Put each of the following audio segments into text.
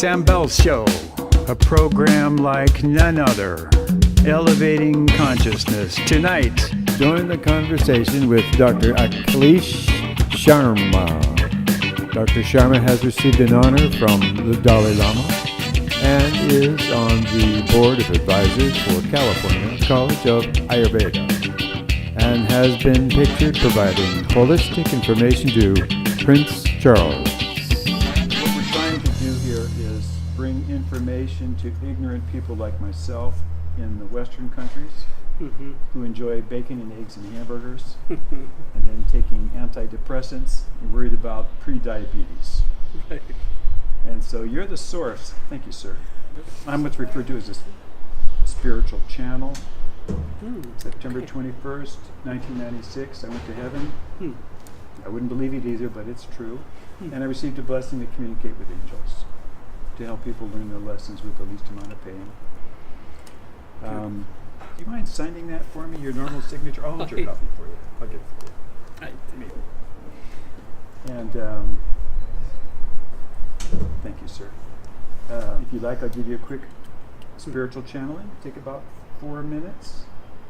Sam Bell's Show, a program like none other, elevating consciousness. Tonight, join the conversation with Dr. Akilesh Sharma. Dr. Sharma has received an honor from the Dalai Lama and is on the board of advisors for California College of Ayurveda and has been pictured providing holistic information to Prince Charles. what we're trying to do here is bring information to ignorant people like myself in the Western countries who enjoy bacon and eggs and hamburgers and then taking antidepressants and worried about pre-diabetes. Right. And so you're the source. Thank you, sir. I'm what's referred to as a spiritual channel. September 21st, 1996, I went to heaven. I wouldn't believe it either, but it's true. And I received a blessing to communicate with angels, to help people learn their lessons with the least amount of pain. Do you mind signing that for me, your normal signature? I'll hold your copy for you. I'll get it for you. Right. And thank you, sir. If you like, I'll give you a quick spiritual channeling. Take about 4 minutes.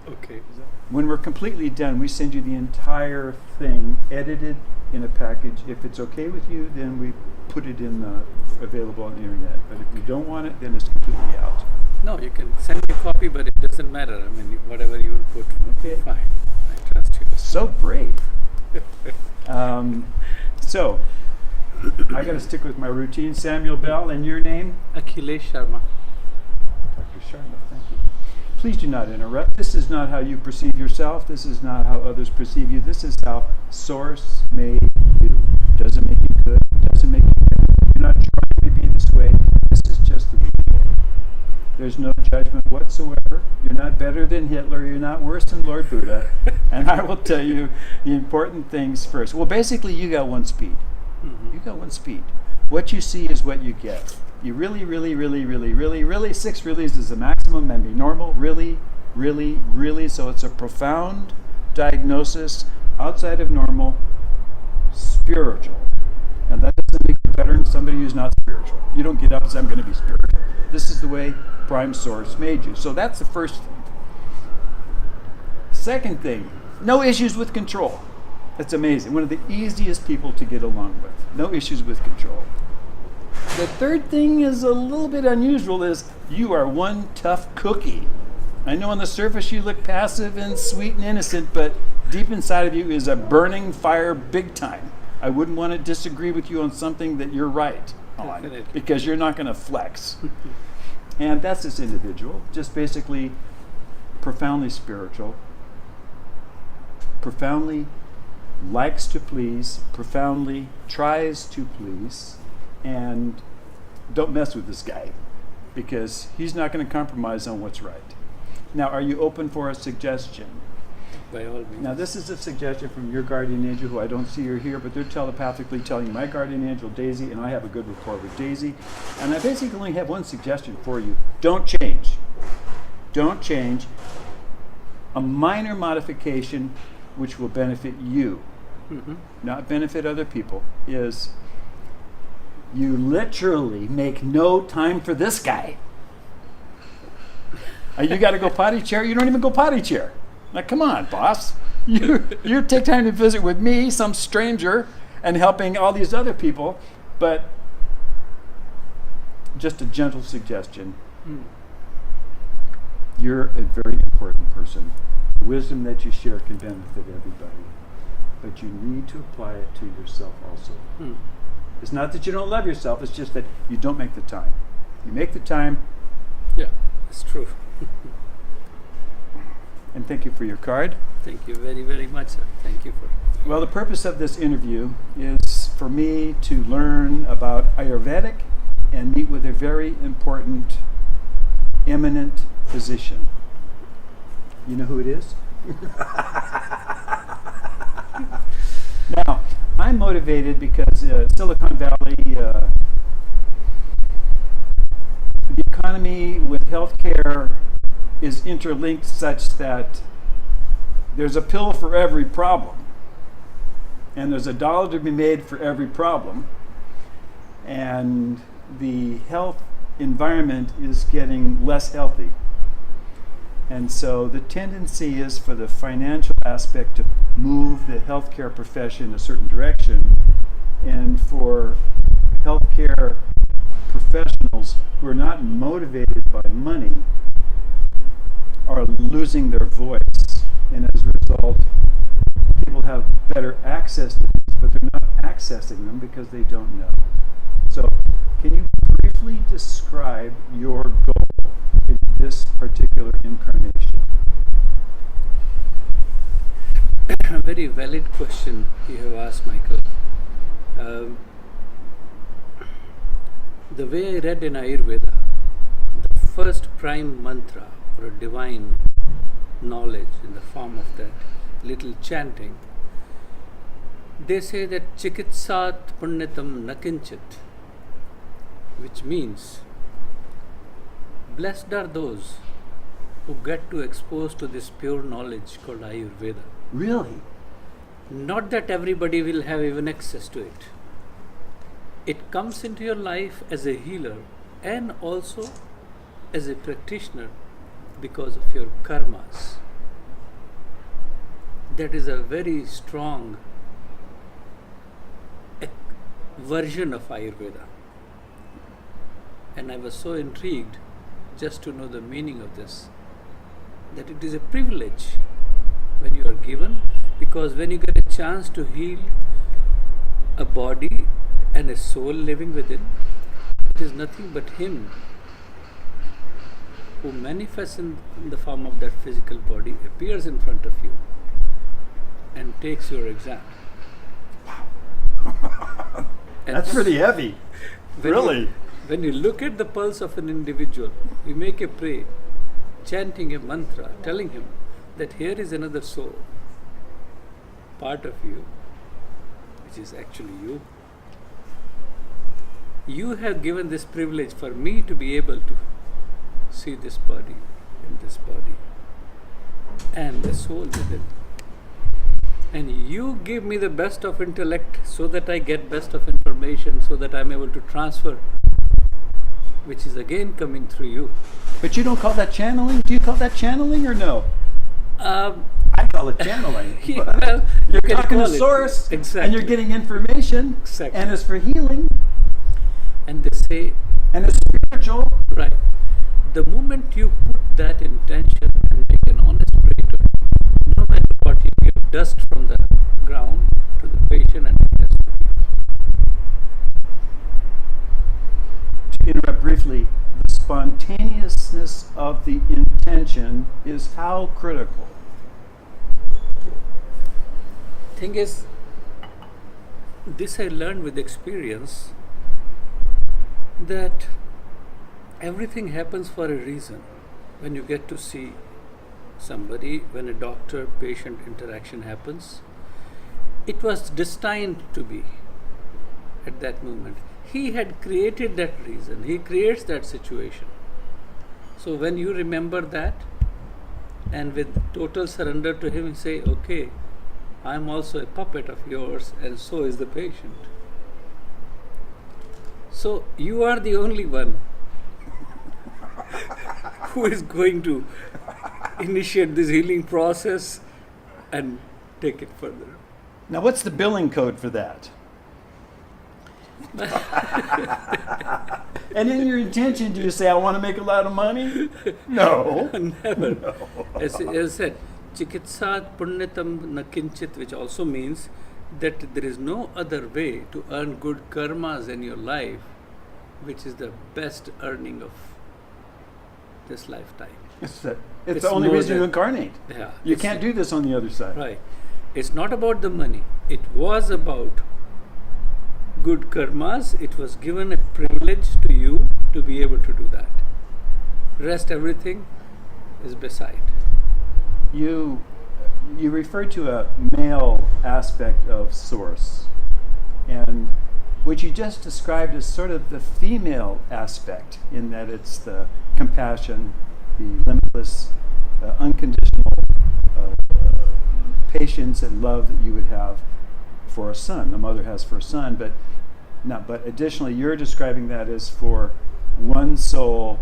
Okay. When we're completely done, we send you the entire thing edited in a package. If it's okay with you, then we put it in available on the internet. But if you don't want it, then it's completely out. No, you can send me a copy, but it doesn't matter. I mean, whatever you will put, Okay. fine. I trust you. So brave. So, I got to stick with my routine. Samuel Bell, and your name? Akilesh Sharma. Dr. Sharma, thank you. Please do not interrupt. This is not how you perceive yourself. This is not how others perceive you. This is how Source made you. Doesn't make you good. Doesn't make you bad. You're not trying to be this way. This is just the way. There's no judgment whatsoever. You're not better than Hitler. You're not worse than Lord Buddha. And I will tell you the important things first. Well, basically, you got one speed. You got one speed. What you see is what you get. You really, 6 reallys is the maximum and be normal. Really. So it's a profound diagnosis outside of normal, spiritual. And that doesn't make you better than somebody who's not spiritual. You don't get up and say, I'm going to be spiritual. This is the way Prime Source made you. So that's the first thing. Second thing, no issues with control. That's amazing. One of the easiest people to get along with. No issues with control. The third thing is a little bit unusual is you are one tough cookie. I know on the surface you look passive and sweet and innocent, but deep inside of you is a burning fire big time. I wouldn't want to disagree with you on something that you're right on, Definitely. because you're not going to flex. And that's this individual, just basically profoundly spiritual, profoundly likes to please, profoundly tries to please, and don't mess with this guy because he's not going to compromise on what's right. Now, are you open for a suggestion? By all means. Now, this is a suggestion from your guardian angel, who I don't see her here, but they're telepathically telling you, my guardian angel, Daisy, and I have a good rapport with Daisy, and I basically only have one suggestion for you. Don't change. Don't change. A minor modification which will benefit you, not benefit other people, is you literally make no time for this guy. You got to go potty chair. You don't even go potty chair. Like, come on, boss. You take time to visit with me, some stranger, and helping all these other people. But just a gentle suggestion. You're a very important person. The wisdom that you share can benefit everybody. But you need to apply it to yourself also. It's not that you don't love yourself, it's just that you don't make the time. You make the time. Yeah, it's true. And thank you for your card. Thank you very, very much, sir. Thank you for. Well, the purpose of this interview is for me to learn about Ayurvedic and meet with a very important, eminent physician. You know who it is? Now, I'm motivated because Silicon Valley, the economy with healthcare is interlinked such that there's a pill for every problem, and there's $1 to be made for every problem. And the health environment is getting less healthy. And so the tendency is for the financial aspect to move the healthcare profession in a certain direction, and for healthcare professionals who are not motivated by money are losing their voice. And as a result, people have better access to things, but they're not accessing them because they don't know. So, can you briefly describe your goal in this particular incarnation? A very valid question you have asked, Michael. The way I read in Ayurveda, the first prime mantra or a divine knowledge in the form of that little chanting, they say that chikitsat punyatam nakinchit, which means blessed are those who get to expose to this pure knowledge called Ayurveda. Really? Not that everybody will have even access to it. It comes into your life as a healer and also as a practitioner because of your karmas. That is a very strong version of Ayurveda. And I was so intrigued just to know the meaning of this, that it is a privilege when you are given, because when you get a chance to heal a body and a soul living within, it is nothing but Him who manifests in the form of that physical body, appears in front of you and takes your exam. And That's pretty heavy. Really? When you look at the pulse of an individual, you make a prayer, chanting a mantra, telling him that here is another soul, part of you, which is actually you. You have given this privilege for me to be able to see this body and this body and the soul within. And you give me the best of intellect so that I get best of information, so that I'm able to transfer, which is again coming through you. But you don't call that channeling? Do you call that channeling or no? I call it channeling. Yeah, well, you're you can talking to call it. source, Exactly. and you're getting information, Exactly. and it's for healing, And they say, and it's spiritual. right, the moment you put that intention and make an honest prayer to it, no matter what, you give dust from the ground to the patient and he has to To interrupt briefly, the spontaneousness of the intention is how critical? Thing is, this I learned with experience, that everything happens for a reason. When you get to see somebody, when a doctor-patient interaction happens, it was destined to be at that moment. He had created that reason. He creates that situation. So when you remember that, and with total surrender to Him, say, okay, I am also a puppet of yours, and so is the patient. So you are the only one who is going to initiate this healing process and take it further. Now, what's the billing code for that? And in your intention, do you say, I want to make a lot of money? No. Never. No. As I said, chikitsat punyatam nakinchit, which also means that there is no other way to earn good karmas in your life, which is the best earning of this lifetime. It's the It's only more reason you than- incarnate. Yeah, You it's- can't do this on the other side. Right. It's not about the money. It was about good karmas. It was given a privilege to you to be able to do that. Rest, everything is beside. You refer to a male aspect of source, and what you just described is sort of the female aspect, in that it's the compassion, the limitless, unconditional patience and love that you would have for a son, a mother has for a son. But Now, but additionally, you're describing that as for one soul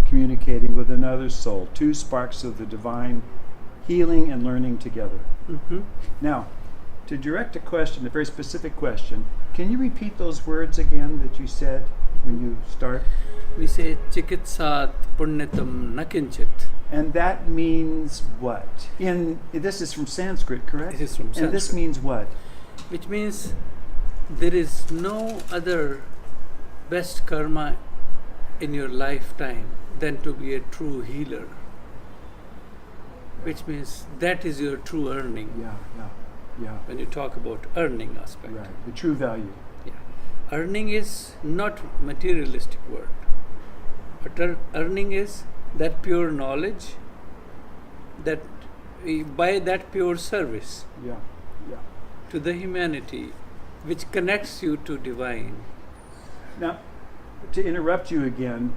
communicating with another soul, two sparks of the divine healing and learning together. Mm-hmm. Now, to direct a question, a very specific question, can you repeat those words again that you said when you start? We say chikitsat punyatam nakinchit. And that means what? This is from Sanskrit, correct? This is from And this Sanskrit. means what? Which means there is no other best karma in your lifetime than to be a true healer. Which means that is your true earning. Yeah. When you talk about earning aspect. Right, the true value. Yeah. Earning is not materialistic word. But earning is that pure knowledge, that by that pure service Yeah. to the humanity, which connects you to divine. Now, to interrupt you again,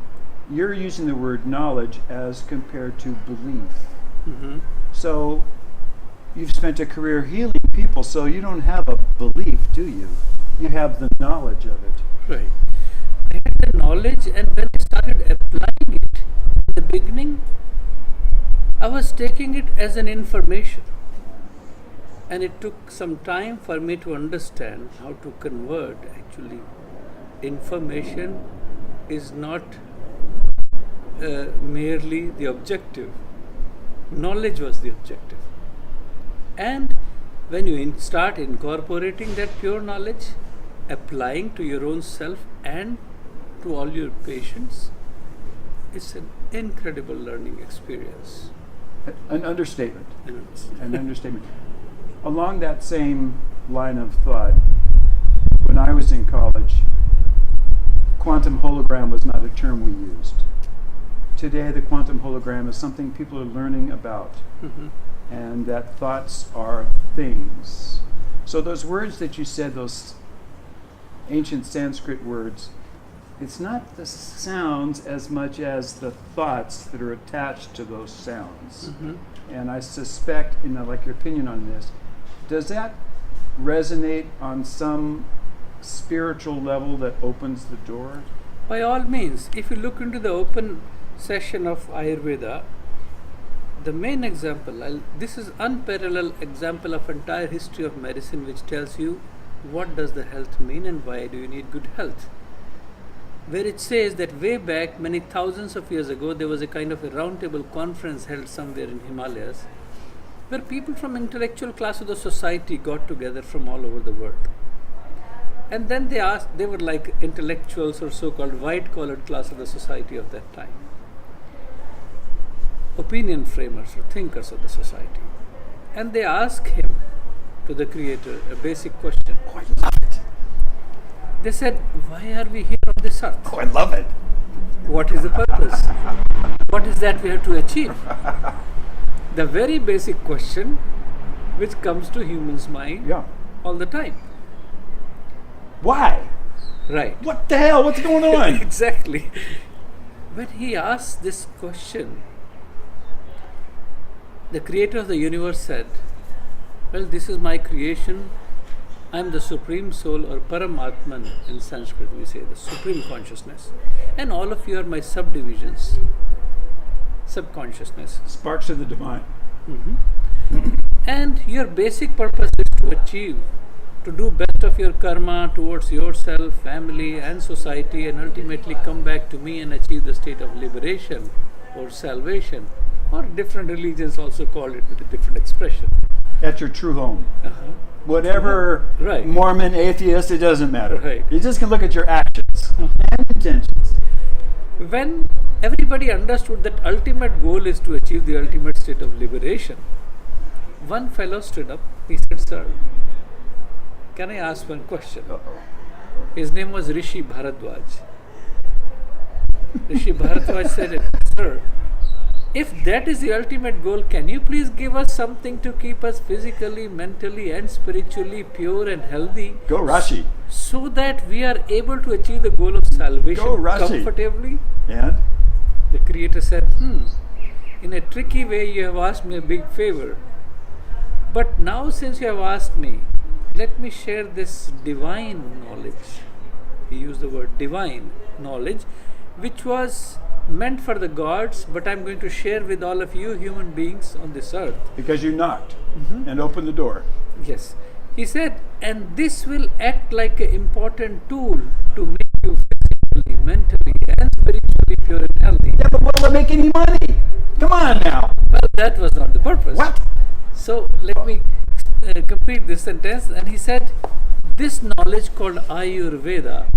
you're using the word knowledge as compared to belief. Mm-hmm. So you've spent a career healing people, so you don't have a belief, do you? You have the knowledge of it. Right. I had the knowledge, and when I started applying it in the beginning, I was taking it as an information. And it took some time for me to understand how to convert. Actually, information is not merely the objective. Knowledge was the objective. And when you start incorporating that pure knowledge, applying to your own self and to all your patients, it's an incredible learning experience. An understatement. And it's- An understatement. Along that same line of thought, when I was in college, quantum hologram was not a term we used. Today, the quantum hologram is something people are learning about, Mhm. and that thoughts are things. So those words that you said, those ancient Sanskrit words, it's not the sounds as much as the thoughts that are attached to those sounds. Mhm. And I suspect, I'd like your opinion on this, does that resonate on some spiritual level that opens the door? By all means, if you look into the open session of Ayurveda, the main example, this is unparalleled example of entire history of medicine, which tells you what does the health mean and why do you need good health. Where it says that way back, many thousands of years ago, there was a kind of a roundtable conference held somewhere in Himalayas, where people from intellectual class of the society got together from all over the world. And then they were like intellectuals or so-called white-collared class of the society of that time. Opinion framers or thinkers of the society. And they asked him, to the creator, a basic question. Oh, I love it. They said, why are we here on this earth? Oh, I love it. What is the purpose? What is that we have to achieve? The very basic question which comes to humans' mind Yeah. all the time. Why? Right. What the hell? What's going on? Exactly. When he asked this question, the creator of the universe said, well, this is my creation. I am the supreme soul, or Paramatman in Sanskrit we say, the supreme consciousness. And all of you are my subdivisions, subconsciousness. Sparks of the divine. And your basic purpose is to achieve, to do best of your karma towards yourself, family and society, and ultimately come back to me and achieve the state of liberation or salvation, or different religions also call it with a different expression. At your true home. Uh-huh. Whatever, Right. Mormon, atheist, it doesn't matter. Right. You just can look at your actions and intentions. When everybody understood that ultimate goal is to achieve the ultimate state of liberation, one fellow stood up. He said, sir, can I ask one question? His name was Rishi Bharadwaj. Rishi Bharadwaj said, sir, if that is the ultimate goal, can you please give us something to keep us physically, mentally and spiritually pure and healthy, Go Rashi. so that we are able to achieve the goal of salvation Go Rashi. comfortably? And? The creator said, in a tricky way you have asked me a big favor. But now since you have asked me, let me share this divine knowledge. He used the word divine knowledge, which was meant for the gods, but I'm going to share with all of you human beings on this earth. Because you knocked and opened the door. Yes. He said, and this will act like an important tool to make you physically, mentally, and spiritually pure and healthy. Yeah, but will it make any money? Come on now. Well, that was not the purpose. What? So let me complete this sentence. And he said, this knowledge called Ayurveda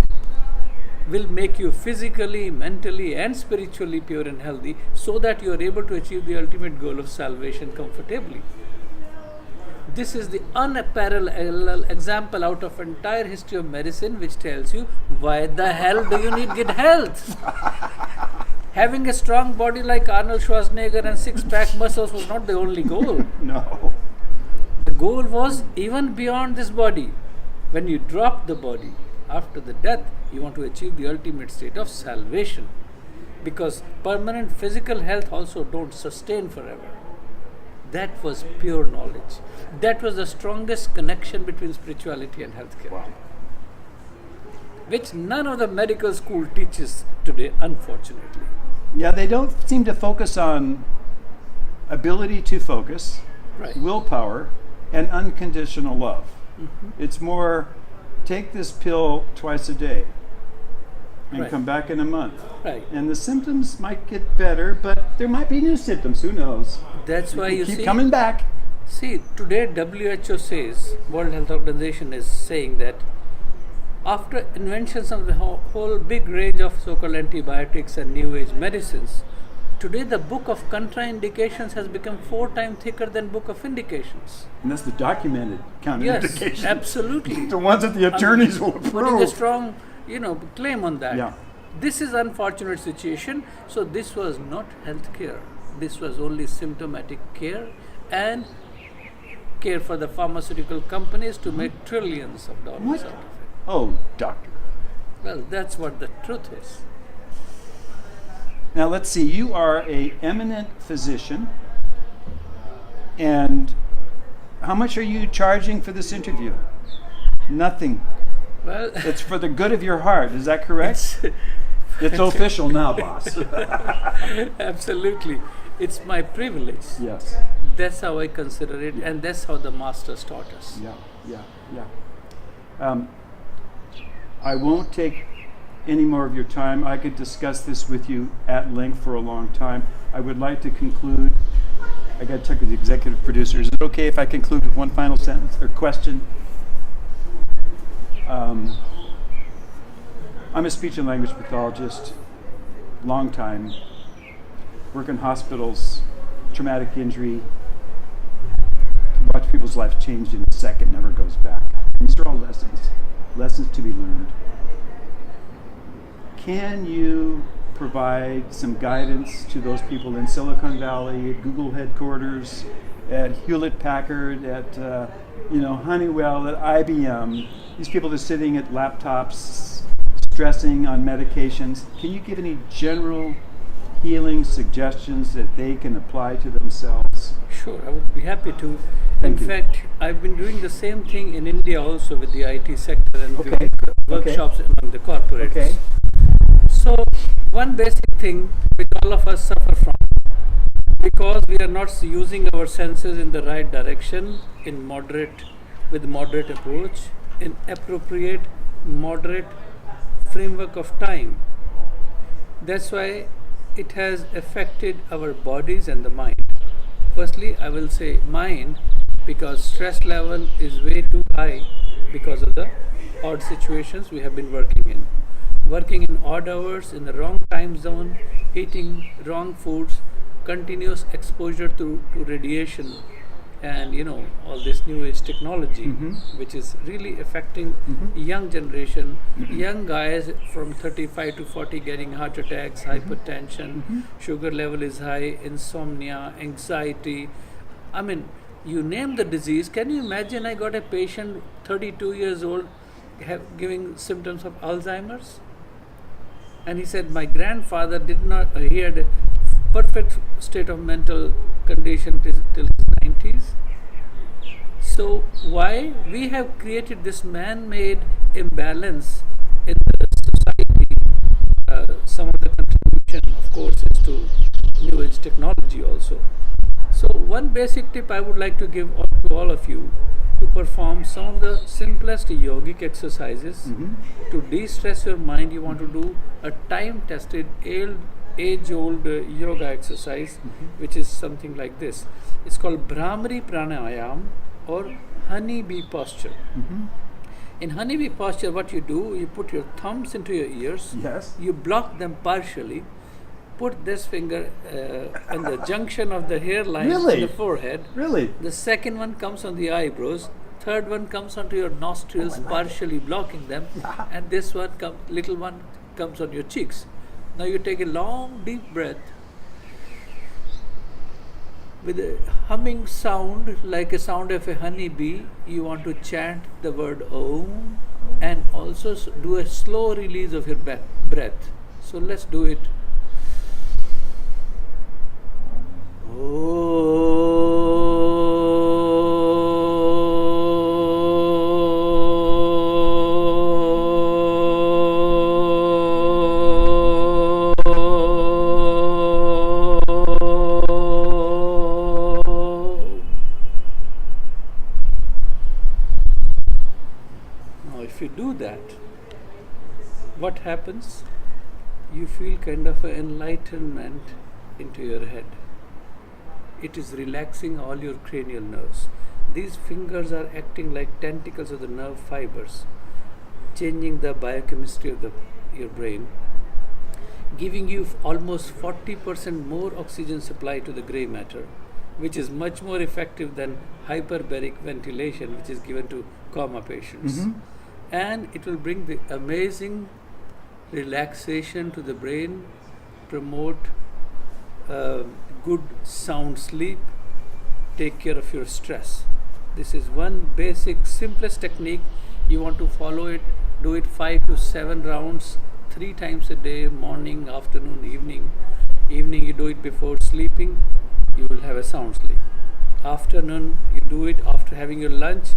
will make you physically, mentally, and spiritually pure and healthy, so that you are able to achieve the ultimate goal of salvation comfortably. This is the unparalleled example out of entire history of medicine, which tells you, why the hell do you need good health? Having a strong body like Arnold Schwarzenegger and six-pack muscles was not the only goal. No. The goal was even beyond this body. When you drop the body after the death, you want to achieve the ultimate state of salvation. Because permanent physical health also don't sustain forever. That was pure knowledge. That was the strongest connection between spirituality and healthcare. Wow. Which none of the medical school teaches today, unfortunately. Yeah, they don't seem to focus on ability to focus, Right. willpower, and unconditional love. It's more, take this pill twice a day and Right. come back in a month. Right. And the symptoms might get better, but there might be new symptoms. Who knows? That's why you Keep see. coming back. See, today WHO says, World Health Organization is saying that after inventions of the whole big range of so-called antibiotics and new age medicines, today the book of contraindications has become 4 times thicker than book of indications. And that's the documented counterindication. Yes, absolutely. The ones that the attorneys will Putting a approve. strong, claim on that. Yeah. This is unfortunate situation. So this was not health care. This was only symptomatic care and care for the pharmaceutical companies to make trillions of dollars What? out of it. Oh, doctor. Well, that's what the truth is. Now let's see, you are a eminent physician, and how much are you charging for this interview? Nothing. Well, It's for the good of your heart, is that correct? It's official now, boss. absolutely. It's my privilege. Yes. That's how I consider it, and that's how the masters taught us. Yeah. I won't take any more of your time. I could discuss this with you at length for a long time. I would like to conclude. I got to check with the executive producer. Is it okay if I conclude with one final sentence or question? I'm a speech and language pathologist, long time, work in hospitals, traumatic injury, watch people's lives change in a second, never goes back. These are all lessons to be learned. Can you provide some guidance to those people in Silicon Valley, at Google headquarters, at Hewlett Packard, at Honeywell, at IBM? These people are sitting at laptops, stressing on medications. Can you give any general healing suggestions that they can apply to themselves? Sure, I would be happy to. Thank In you. fact, I've been doing the same thing in India also with the IT sector and Okay. doing workshops among the corporates. Okay. So, one basic thing which all of us suffer from, because we are not using our senses in the right direction, with moderate approach, in appropriate, moderate framework of time. That's why it has affected our bodies and the mind. Firstly, I will say mind, because stress level is way too high because of the odd situations we have been working in. Working in odd hours, in the wrong time zone, eating wrong foods, continuous exposure to radiation, and all this new age technology, which is really affecting young generation, young guys from 35 to 40 getting heart attacks, hypertension, sugar level is high, insomnia, anxiety. I mean, you name the disease. Can you imagine? I got a patient 32 years old giving symptoms of Alzheimer's, and he said my grandfather he had a perfect state of mental condition till his 90s. So why we have created this man-made imbalance in the society? Some of the contribution, of course, is to new age technology also. So one basic tip I would like to give to all of you to perform some of the simplest yogic exercises to de-stress your mind. You want to do a time-tested, age-old yoga exercise, which is something like this. It's called Brahmari Pranayam or honeybee posture. In honeybee posture, what you do, you put your thumbs into your ears, Yes. you block them partially, put this finger on the junction of the hairline Really? in the forehead. Really? The second one comes on the eyebrows. Third one comes onto your nostrils, partially blocking them, and this one little one comes on your cheeks. Now you take a long, deep breath with a humming sound, like a sound of a honeybee. You want to chant the word Om, and also do a slow release of your breath. So let's do it. Now if you do that, what happens? You feel kind of an enlightenment into your head. It is relaxing all your cranial nerves. These fingers are acting like tentacles of the nerve fibers, changing the biochemistry of your brain, giving you almost 40% more oxygen supply to the gray matter, which is much more effective than hyperbaric ventilation, which is given to coma patients. And it will bring the amazing relaxation to the brain, promote good sound sleep, take care of your stress. This is one basic, simplest technique. You want to follow it, do it 5 to 7 rounds, 3 times a day, morning, afternoon, evening. Evening you do it before sleeping, you will have a sound sleep. Afternoon you do it after having your lunch,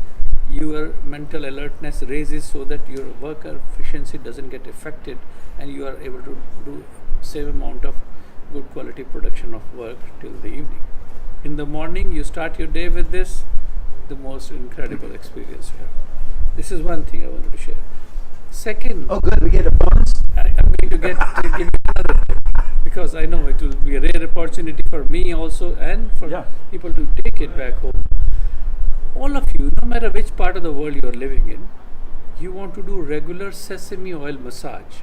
your mental alertness raises so that your work efficiency doesn't get affected and you are able to do same amount of good quality production of work till the evening. In the morning you start your day with this, the most incredible experience you have. This is one thing I wanted to share. Second, Oh, good. We get a bonus. I'm going to give you another tip because I know it will be a rare opportunity for me also and for people to take it back home. All of you, no matter which part of the world you are living in, you want to do regular sesame oil massage.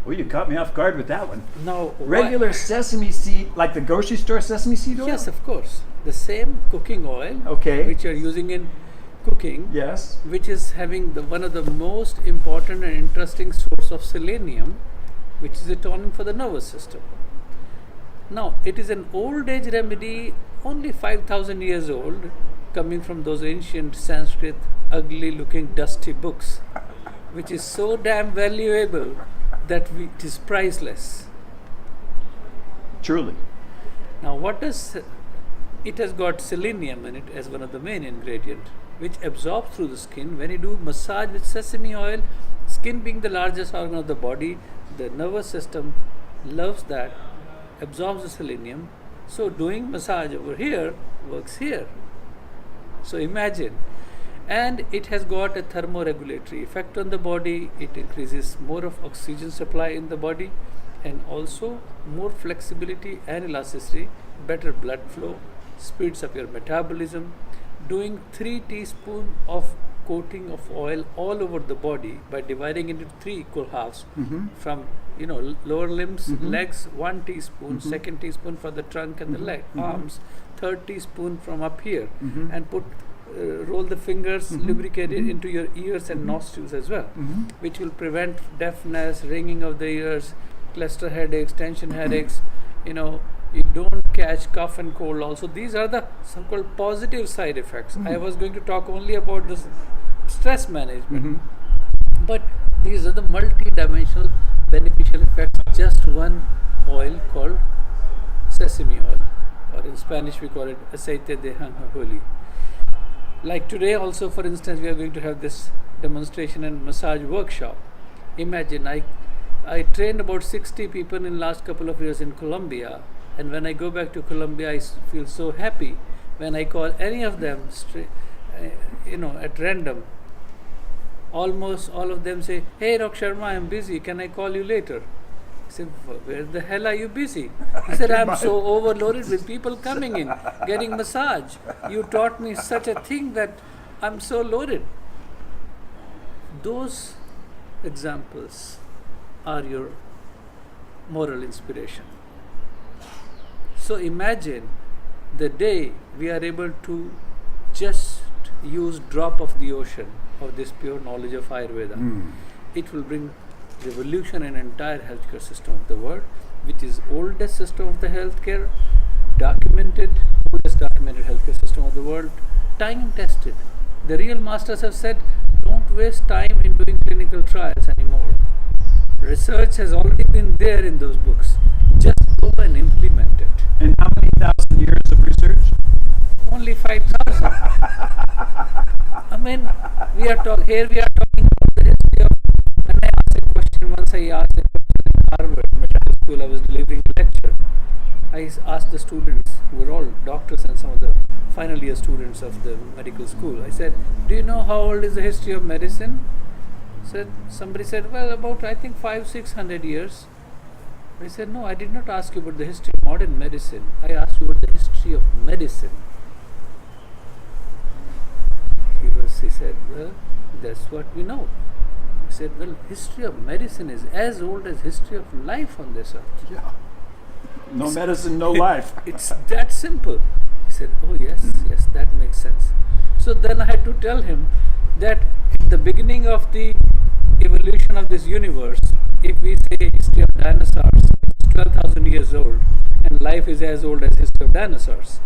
Oh, you caught me off guard with that one. Now, Regular sesame seed, like the grocery store sesame seed oil? Yes, of course. The same cooking oil, Okay. which you are using in cooking, Yes. which is having one of the most important and interesting source of selenium, which is a tonic for the nervous system. Now, it is an old age remedy, only 5,000 years old, coming from those ancient Sanskrit, ugly looking, dusty books, which is so damn valuable that it is priceless. Truly. Now, it has got selenium in it as one of the main ingredients, which absorbs through the skin. When you do massage with sesame oil, skin being the largest organ of the body, the nervous system loves that, absorbs the selenium. So doing massage over here works here. So imagine. And it has got a thermoregulatory effect on the body. It increases more of oxygen supply in the body and also more flexibility and elasticity, better blood flow, speeds up your metabolism. Doing 3 teaspoons of coating of oil all over the body by dividing into 3 equal halves from lower limbs, legs 1 teaspoon, second teaspoon for the trunk and the leg, arms, third teaspoon from up here, and roll the fingers, lubricate it into your ears and nostrils as well, which will prevent deafness, ringing of the ears, cluster headaches, tension headaches. You don't catch cough and cold also. These are the so-called positive side effects. I was going to talk only about the stress management, but these are the multi-dimensional beneficial effects. Just one oil called sesame oil, or in Spanish we call it aceite de jonjolí. Like today also, for instance, we are going to have this demonstration and massage workshop. Imagine I trained about 60 people in last couple of years in Colombia, and when I go back to Colombia, feel so happy when I call any of them, at random. Almost all of them say, "Hey, Dr. Sharma, I'm busy. Can I call you later?" I said, "Where the hell are you busy?" He said, "I'm so overloaded with people coming in, getting massage. You taught me such a thing that I'm so loaded." Those examples are your moral inspiration. So imagine the day we are able to just use drop of the ocean of this pure knowledge of Ayurveda. It will bring revolution in entire healthcare system of the world, which is oldest system of the healthcare, oldest documented healthcare system of the world, time tested. The real masters have said, don't waste time in doing clinical trials anymore. Research has already been there in those books. Just go and implement it. And how many thousand years of research? Only 5,000. I mean, we are talking about the history of. When I asked a question, once I asked a question in Harvard Medical School, I was delivering a lecture. I asked the students, who were all doctors and some of the final year students of the medical school, I said, "Do you know how old is the history of medicine?" Somebody said, "Well, about I think 500-600 years." I said, "No, I did not ask you about the history of modern medicine. I asked you about the history of medicine." He said, "Well, that's what we know." I said, "Well, history of medicine is as old as history of life on this earth." Yeah. No medicine, no life. It's that simple. He said, "Oh yes, that makes sense." So then I had to tell him that at the beginning of the evolution of this universe, if we say history of dinosaurs is 12,000 years old, and life is as old as history of dinosaurs.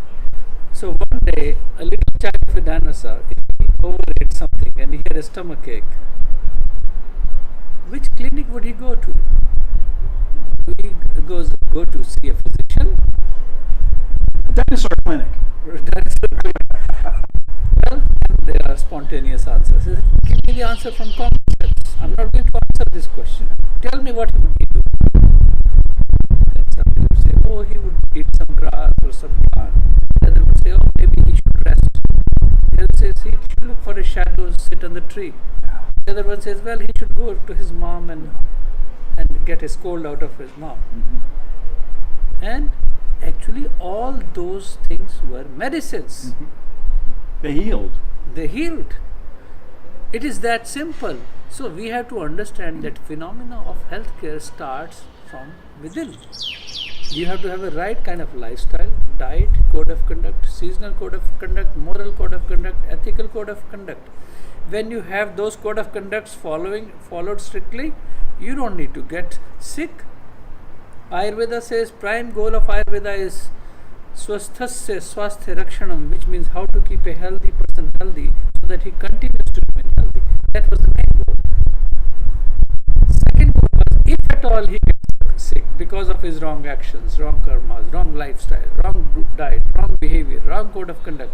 So one day, a little child of a dinosaur, if he overate something and he had a stomach ache, which clinic would he go to? He go to see a physician? Dinosaur clinic. Dinosaur clinic. Well, there are spontaneous answers. Give me the answer from common sense. I'm not going to answer this question. Tell me what would he do? And some people say, "Oh, he would eat some grass or some plant." The other would say, "Oh, maybe he should rest." The other says, "He should look for a shadow, sit on the tree." The other one says, "Well, he should go to his mom and get a scold out of his mom." And actually all those things were medicines. They healed. They healed. It is that simple. So we have to understand that phenomena of healthcare starts from within. You have to have a right kind of lifestyle, diet, code of conduct, seasonal code of conduct, moral code of conduct, ethical code of conduct. When you have those code of conducts followed strictly, you don't need to get sick. Ayurveda says prime goal of Ayurveda is swasthasya swasthya rakshanam, which means how to keep a healthy person healthy so that he continues to remain healthy. That was the main goal. Second goal was, if at all he gets sick because of his wrong actions, wrong karmas, wrong lifestyle, wrong diet, wrong behavior, wrong code of conduct,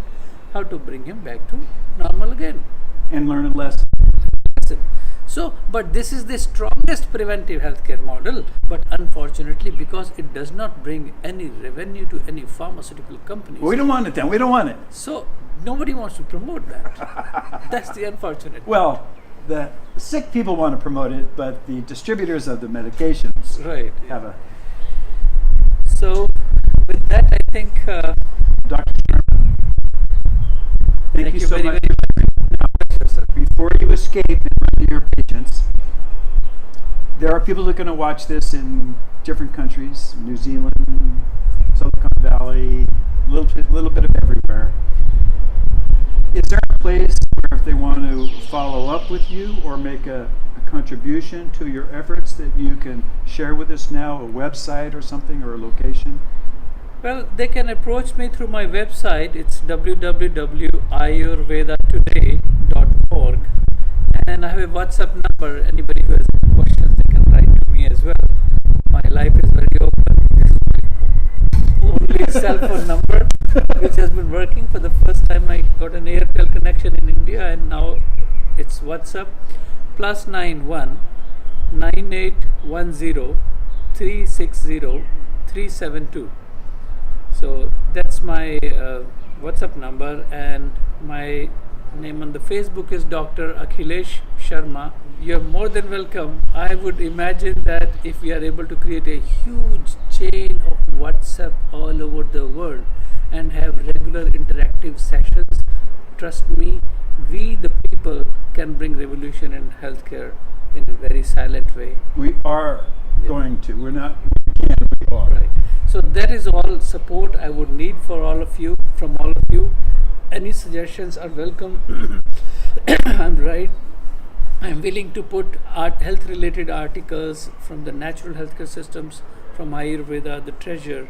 how to bring him back to normal again. And learn a lesson. So, but this is the strongest preventive healthcare model, but unfortunately, because it does not bring any revenue to any pharmaceutical companies. We don't want it then. We don't want it. So, nobody wants to promote that. That's the unfortunate. Well, the sick people want to promote it, but the distributors of the medications Right. have a... So, with that, I think... Dr. Sharma, thank you so very, much. very Before you escape and run to your patients, there are people that are going to watch this in different countries, New Zealand, Silicon Valley, a little bit of everywhere. Is there a place where if they want to follow up with you or make a contribution to your efforts that you can share with us now, a website or something or a location? Well, they can approach me through my website. It's www.ayurvedatoday.org, and I have a WhatsApp number. Anybody who has questions, they can write to me as well. My life is very open. This is my only cell phone number. which has been working. For the first time, I got an Airtel connection in India, and now it's WhatsApp +91 9810 360 372. So that's my WhatsApp number, and my name on the Facebook is Dr. Akilesh Sharma. You're more than welcome. I would imagine that if we are able to create a huge chain of WhatsApp all over the world and have regular interactive sessions, trust me, we the people can bring revolution in healthcare in a very silent way. We are Yeah. going to. We're not. We can. We are. Right. So that is all support I would need for all of you, from all of you. Any suggestions are welcome. I'm willing to put health related articles from the natural healthcare systems, from Ayurveda, the treasure,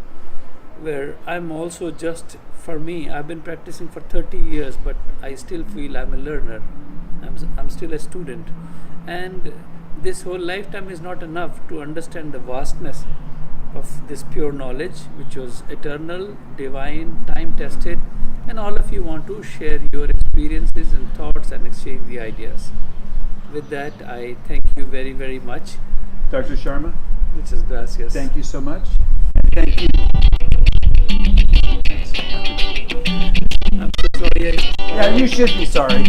where I'm also just, for me, I've been practicing for 30 years, but I still feel I'm a learner. I'm still a student. And this whole lifetime is not enough to understand the vastness of this pure knowledge, which was eternal, divine, time tested, and all of you want to share your experiences and thoughts and exchange the ideas. With that, I thank you very, very much. Dr. Sharma, Muchas gracias. thank you so much. And thank you. I'm so sorry. Yeah, you should be sorry.